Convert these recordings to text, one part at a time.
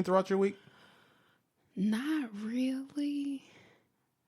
routine throughout your week? Not really.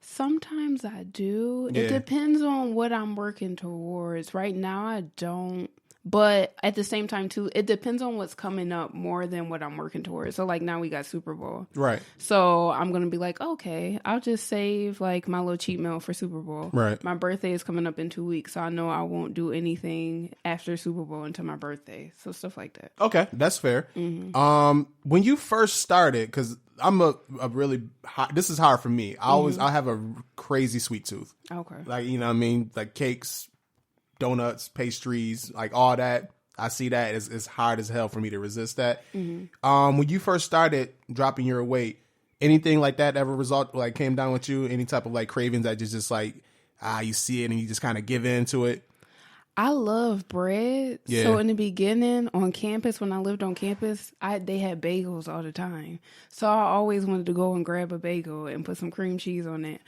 Sometimes I do. Yeah. It depends on what I'm working towards. Right now, I don't. But at the same time, too, it depends on what's coming up more than what I'm working towards. So, like, now we got Super Bowl. Right. So, I'm going to be like, okay, I'll just save, like, my little cheat meal for Super Bowl. Right. My birthday is coming up in 2 weeks, so I know I won't do anything after Super Bowl until my birthday. So, stuff like that. Okay, that's fair. When you first started, because I'm a really hot, this is hard for me. I have a crazy sweet tooth. Okay. Like, you know what I mean? Like cakes, donuts, pastries, like all that. I see that it's hard as hell for me to resist that. When you first started dropping your weight, anything like that ever came down with you? Any type of like cravings that just like, you see it and you just kind of give in to it? I love bread. Yeah. So in the beginning on campus, when I lived on campus, they had bagels all the time. So I always wanted to go and grab a bagel and put some cream cheese on it.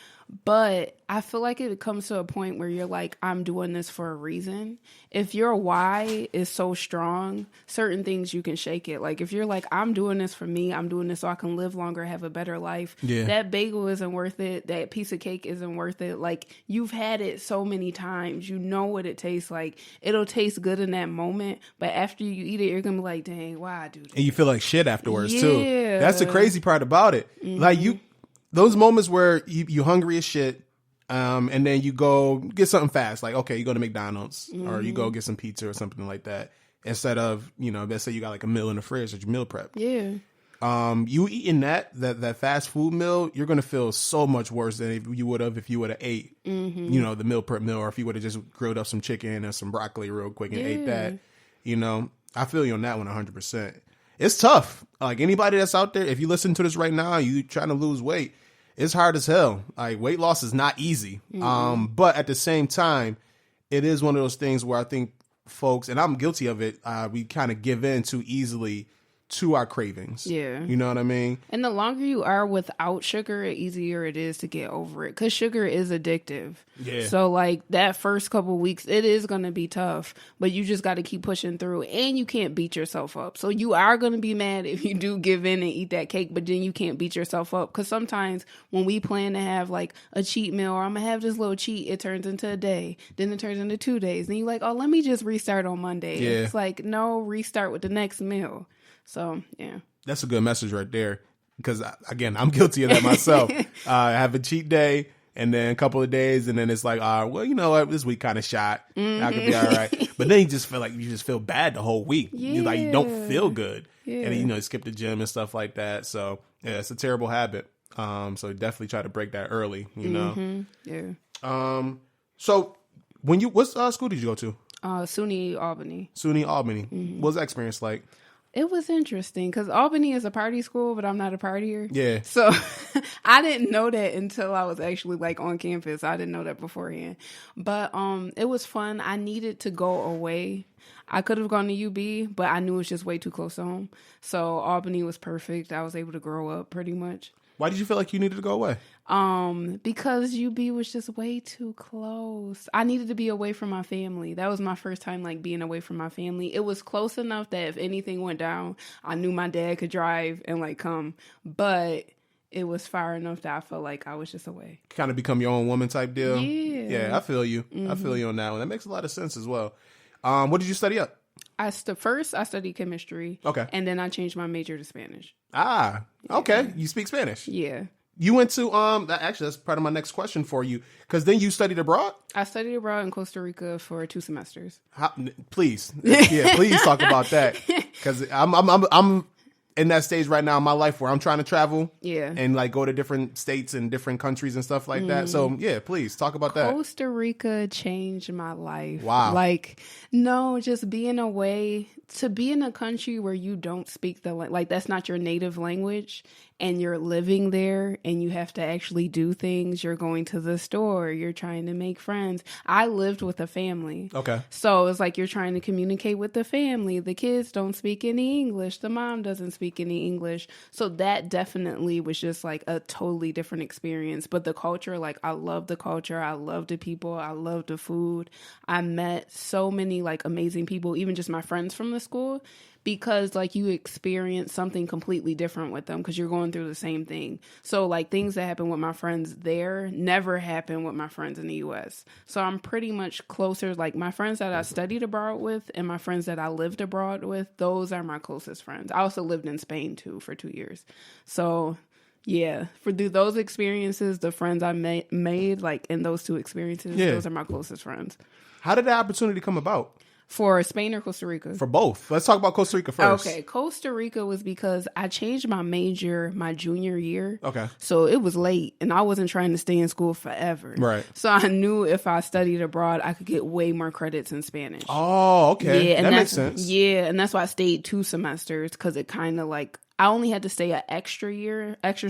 But I feel like it comes to a point where you're like, I'm doing this for a reason. If your why is so strong, certain things you can shake it. Like if you're like, I'm doing this for me, I'm doing this so I can live longer, have a better life. Yeah. That bagel isn't worth it. That piece of cake isn't worth it. Like you've had it so many times. You know what it tastes like. It'll taste good in that moment. But after you eat it, you're going to be like, dang, why I do that? And you feel like shit afterwards too. Yeah. That's the crazy part about it. Like those moments where you hungry as shit, and then you go get something fast, like okay, you go to McDonald's or you go get some pizza or something like that, instead of, let's say you got like a meal in the fridge that you meal prep. Yeah. You eating that fast food meal, you're gonna feel so much worse than if you would have ate, the meal prep meal, or if you would have just grilled up some chicken and some broccoli real quick and ate that. I feel you on that one 100%. It's tough. Like anybody that's out there, if you listen to this right now, you trying to lose weight, it's hard as hell. Like weight loss is not easy. But at the same time, it is one of those things where I think folks, and I'm guilty of it, we kind of give in too easily to our cravings. Yeah. You know what I mean? And the longer you are without sugar, the easier it is to get over it. Because sugar is addictive. Yeah. So, like, that first couple weeks, it is going to be tough. But you just got to keep pushing through. And you can't beat yourself up. So, you are going to be mad if you do give in and eat that cake. But then you can't beat yourself up. Because sometimes when we plan to have, like, a cheat meal, or I'm going to have this little cheat, it turns into a day. Then it turns into 2 days. Then you're like, oh, let me just restart on Monday. Yeah. It's like, no, restart with the next meal. So, yeah. That's a good message right there. Because, again, I'm guilty of that myself. I have a cheat day and then a couple of days, and then it's like, well, you know what? This week kind of shot. I could be all right. But then you just feel like you just feel bad the whole week. Yeah. You don't feel good. Yeah. And then, you skip the gym and stuff like that. So, yeah, it's a terrible habit. So definitely try to break that early, Yeah. So what school did you go to? SUNY Albany. SUNY Albany. What was that experience like? It was interesting because Albany is a party school, but I'm not a partier. Yeah. So I didn't know that until I was actually like on campus. I didn't know that beforehand. But it was fun. I needed to go away. I could have gone to UB, but I knew it was just way too close to home. So Albany was perfect. I was able to grow up pretty much. Why did you feel like you needed to go away? Because UB was just way too close. I needed to be away from my family. That was my first time like being away from my family. It was close enough that if anything went down, I knew my dad could drive and like come. But it was far enough that I felt like I was just away. Kind of become your own woman type deal. Yeah. Yeah, I feel you. I feel you on that one. That makes a lot of sense as well. What did you study up? First, I studied chemistry. Okay. And then I changed my major to Spanish. Okay. You speak Spanish. Yeah. You went to that's part of my next question for you, because then you studied abroad. I studied abroad in Costa Rica for 2 semesters. Please talk about that, because I'm in that stage right now in my life where I'm trying to travel, and like go to different states and different countries and stuff like that. So yeah, please talk about that. Costa Rica changed my life. Wow. Like, no, just being away, to be in a country where you don't speak like that's not your native language, and you're living there and you have to actually do things. You're going to the store, you're trying to make friends. I lived with a family. Okay. So it's like you're trying to communicate with the family. The kids don't speak any English. The mom doesn't speak any English. So that definitely was just like a totally different experience. But the culture, like I love the culture. I love the people. I love the food. I met so many like amazing people, even just my friends from the school. because like you experience something completely different with them because you're going through the same thing. So like things that happen with my friends there never happen with my friends in the US. So I'm pretty much closer, like my friends that I studied abroad with and my friends that I lived abroad with, those are my closest friends. I also lived in Spain too for 2 years. So yeah, through those experiences, the friends I made like in those two experiences, those are my closest friends. How did that opportunity come about? For Spain or Costa Rica? For both. Let's talk about Costa Rica first. Okay, Costa Rica was because I changed my major my junior year. Okay. So it was late, and I wasn't trying to stay in school forever. Right. So I knew if I studied abroad, I could get way more credits in Spanish. Oh, okay. Yeah, that makes sense. Yeah, and that's why I stayed 2 semesters, because it kind of like, I only had to stay an extra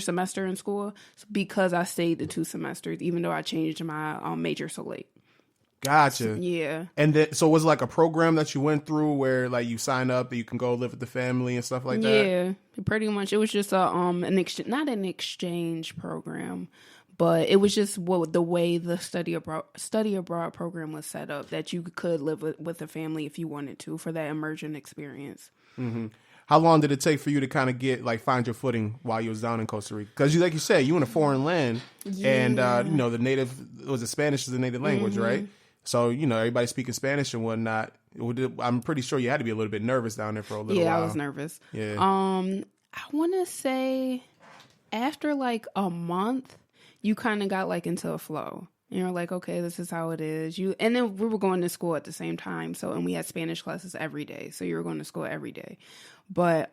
semester in school because I stayed the 2 semesters, even though I changed my major so late. Gotcha. Yeah. And then, so was it like a program that you went through where like you sign up and you can go live with the family and stuff like that? Yeah, pretty much. It was just not an exchange program, but it was just the way the study abroad program was set up, that you could live with a family if you wanted to for that immersion experience. Mm-hmm. How long did it take for you to kind of find your footing while you was down in Costa Rica? Because like you said, you in a foreign land, and the native Spanish is the native language, right? So, everybody speaking Spanish and whatnot. I'm pretty sure you had to be a little bit nervous down there for a little while. Yeah, I was nervous. Yeah. I want to say after like a month, you kind of got like into a flow. And you're like, okay, this is how it is. And then we were going to school at the same time. And we had Spanish classes every day. So you were going to school every day. But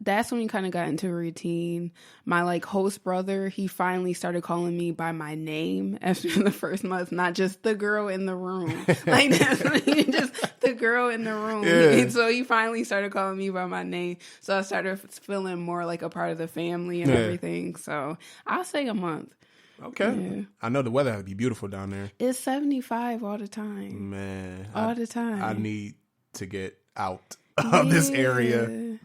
that's when we kind of got into a routine. My like host brother, he finally started calling me by my name after the first month, not just the girl in the room. Like that's just the girl in the room. Yeah. And so he finally started calling me by my name. So I started feeling more like a part of the family and everything. So I'll say a month. Okay. Yeah. I know the weather had to be beautiful down there. It's 75 all the time. Man. All the time. I need to get out of this area.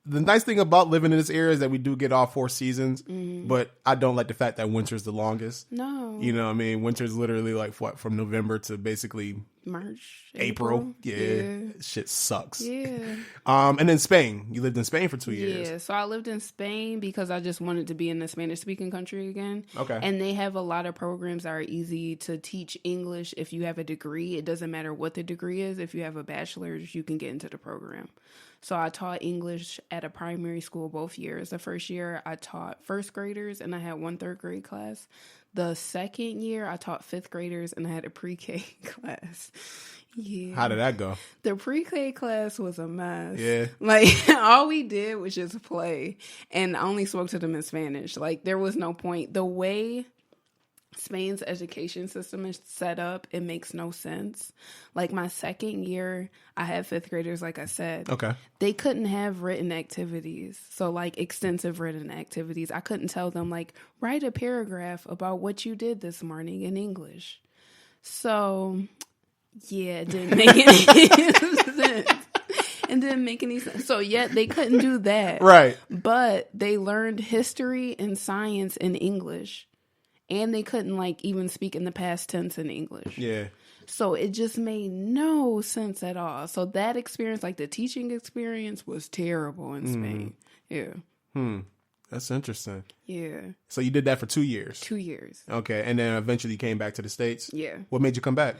The nice thing about living in this area is that we do get all 4 seasons, but I don't like the fact that winter's the longest. No. You know what I mean? Winter's literally like from November to basically March, April. Yeah. Shit sucks. Yeah. And then Spain. You lived in Spain for 2 years. Yeah. So I lived in Spain because I just wanted to be in a Spanish speaking country again. Okay. And they have a lot of programs that are easy to teach English if you have a degree. It doesn't matter what the degree is. If you have a bachelor's, you can get into the program. So I taught English at a primary school both years. The first year I taught first graders and I had 1 3rd grade class. The second year I taught 5th graders and I had a pre-K class. Yeah. How did that go? The pre-K class was a mess. Yeah. Like all we did was just play, and I only spoke to them in Spanish. Like there was no point. The way Spain's education system is set up, it makes no sense. Like my second year, I had 5th graders, like I said. Okay. They couldn't have written activities. So like extensive written activities. I couldn't tell them like, write a paragraph about what you did this morning in English. So yeah, it didn't make any sense. It didn't make any sense. So yet they couldn't do that. Right. But they learned history and science in English. And they couldn't like even speak in the past tense in English. Yeah. So it just made no sense at all. So that experience, like the teaching experience, was terrible in Spain. Yeah. That's interesting. Yeah. So you did that for 2 years. 2 years. Okay. And then eventually you came back to the States. Yeah. What made you come back?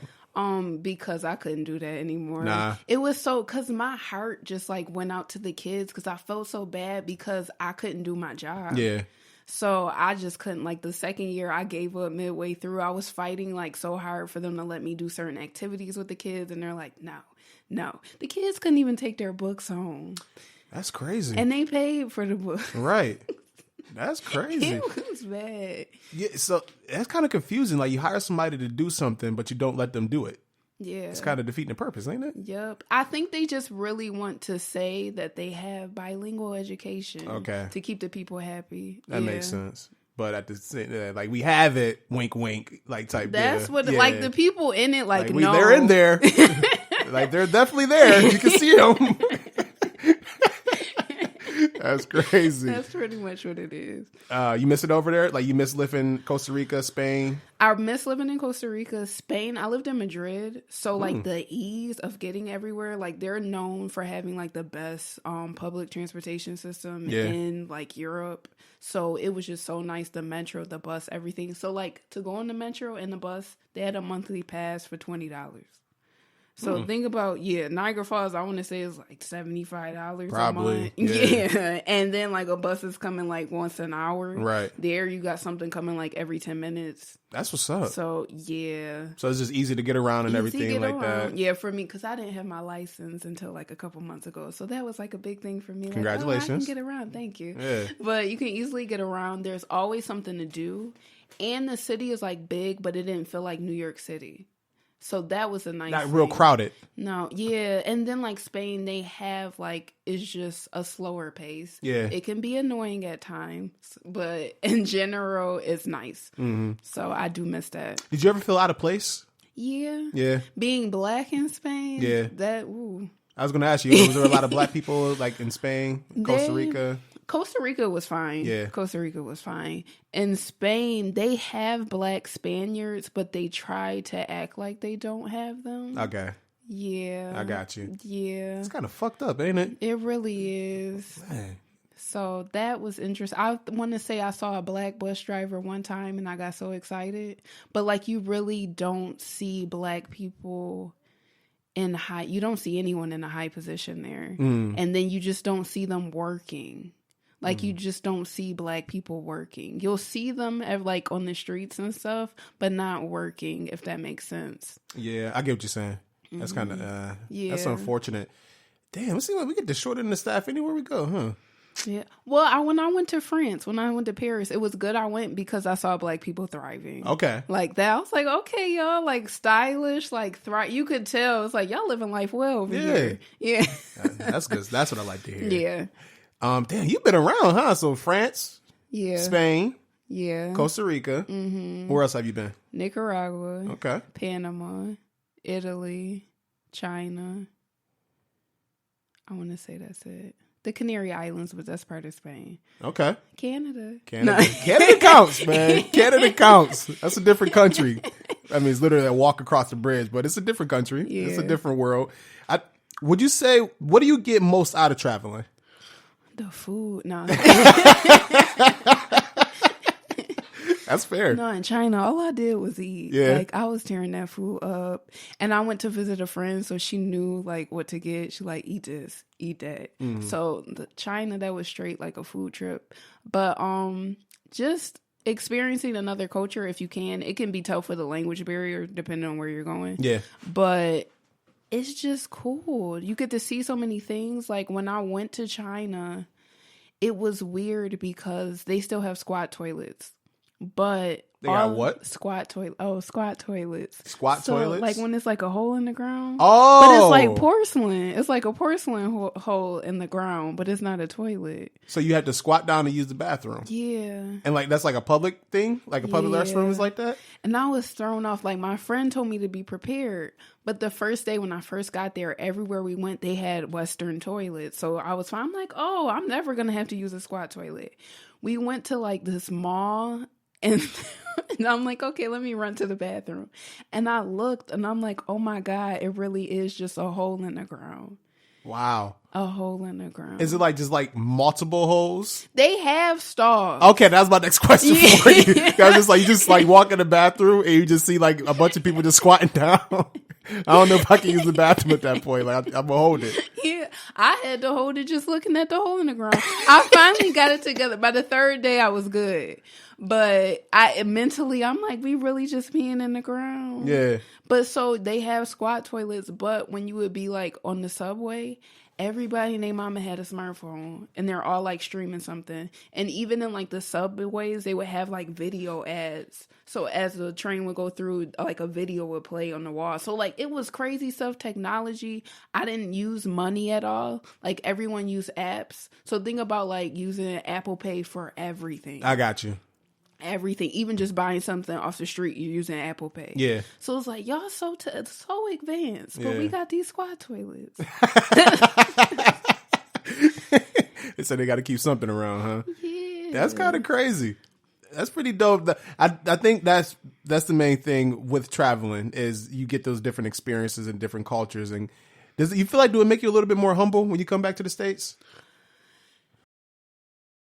Because I couldn't do that anymore. Nah. It was cause my heart just like went out to the kids because I felt so bad because I couldn't do my job. Yeah. So I just couldn't, like the second year I gave up midway through. I was fighting like so hard for them to let me do certain activities with the kids. And they're like, no. The kids couldn't even take their books home. That's crazy. And they paid for the book. Right. That's crazy. It was bad. Yeah. So that's kind of confusing. Like you hire somebody to do something, but you don't let them do it. Yeah. It's kind of defeating the purpose, ain't it? Yep. I think they just really want to say that they have bilingual education. Okay. To keep the people happy. That makes sense. But at the same, like we have it, wink, wink, like type. That's what, like the people in it, like no, they're in there. Like they're definitely there. You can see them. That's crazy. That's pretty much what it is. You miss it over there? Like, you miss living in Costa Rica, Spain? I miss living in Costa Rica. Spain, I lived in Madrid. So, like, the ease of getting everywhere, like, they're known for having, like, the best public transportation system in, like, Europe. So, it was just so nice. The metro, the bus, everything. So, like, to go on the metro and the bus, they had a monthly pass for $20. So think about, Niagara Falls, I want to say is like $75 Probably, a month. Yeah. And then like a bus is coming like once an hour. Right. There you got something coming like every 10 minutes. That's what's up. So, yeah. So it's just easy to get around and everything like that. Yeah, for me, because I didn't have my license until like a couple months ago. So that was like a big thing for me. Congratulations. Like, I can get around. Thank you. Yeah. But you can easily get around. There's always something to do. And the city is like big, but it didn't feel like New York City. So that was a nice Not thing. real crowded. No, yeah. And then like Spain, they have like, it's just a slower pace. Yeah. It can be annoying at times, but in general, it's nice. Mm-hmm. So I do miss that. Did you ever feel out of place? Yeah. Yeah. Being black in Spain. Yeah. That, ooh. I was going to ask you, was there a lot of black people like in Spain, Costa Rica? Costa Rica was fine. Yeah. Costa Rica was fine. In Spain, they have black Spaniards, but they try to act like they don't have them. Okay. Yeah. I got you. Yeah. It's kind of fucked up, ain't it? It really is. Man. So that was interesting. I want to say I saw a black bus driver one time and I got so excited. But like, you really don't see black people in high, you don't see anyone in a high position there. And then you just don't see them working. Like, you just don't see black people working. You'll see them like on the streets and stuff, but not working, if that makes sense. Yeah, I get what you're saying. That's kind of, that's unfortunate. Damn, it seems like we get the short end of the staff anywhere we go, huh? Yeah. Well, when I went to France, when I went to Paris, it was good I went because I saw black people thriving. Okay. Like that. I was like, okay, y'all, like stylish, like thrive. You could tell. It's like, y'all living life well over here. Yeah. That's good. That's what I like to hear. Yeah. Damn, you've been around, huh? So France, Spain, Costa Rica. Mm-hmm. Where else have you been? Nicaragua. Okay. Panama, Italy, China. I want to say that's it. The Canary Islands, but that's part of Spain. Okay. Canada. No. Canada counts, man. Canada counts. That's a different country. I mean, it's literally a walk across the bridge, but it's a different country. Yeah. It's a different world. Would you say, what do you get most out of traveling? The food. No. That's fair. No, in China, all I did was eat. Yeah. Like, I was tearing that food up. And I went to visit a friend, so she knew, like, what to get. She like, eat this, eat that. Mm-hmm. So, China, that was straight, like, a food trip. But just experiencing another culture, if you can. It can be tough with the language barrier, depending on where you're going. Yeah. But it's just cool. You get to see so many things. Like, when I went to China, it was weird because they still have squat toilets. But they got what? Squat toilet. Oh, squat toilets. Squat toilets? Like when it's like a hole in the ground. Oh. But it's like porcelain. It's like a porcelain hole in the ground, but it's not a toilet. So you have to squat down to use the bathroom. Yeah. And like that's like a public thing? Like a public restroom is like that? And I was thrown off. Like my friend told me to be prepared. But the first day when I first got there, everywhere we went, they had Western toilets. So I was fine. I'm like, oh, I'm never going to have to use a squat toilet. We went to like this mall. And I'm like, okay, let me run to the bathroom. And I looked and I'm like, oh my God, it really is just a hole in the ground. Wow. A hole in the ground. Is it like just like multiple holes? They have stalls. Okay, that's my next question for you. I was just like, you just like walk in the bathroom and you just see like a bunch of people just squatting down. I don't know if I can use the bathroom at that point. Like I'm gonna hold it. Yeah, I had to hold it just looking at the hole in the ground. I finally got it together. By the third day, I was good. But mentally, I'm like, we really just being in the ground. Yeah. But so they have squat toilets, but when you would be like on the subway, everybody and their mama had a smartphone and they're all like streaming something. And even in like the subways, they would have like video ads. So as the train would go through, like a video would play on the wall. So like it was crazy stuff, technology. I didn't use money at all. Like everyone used apps. So think about like using Apple Pay for everything. I got you. Everything, even just buying something off the street, you're using Apple Pay. Yeah. So it's like, y'all so advanced, but we got these squat toilets. said they got to keep something around, huh? Yeah. That's kind of crazy. That's pretty dope. I think that's the main thing with traveling is you get those different experiences and different cultures. And do you feel like do it make you a little bit more humble when you come back to the States?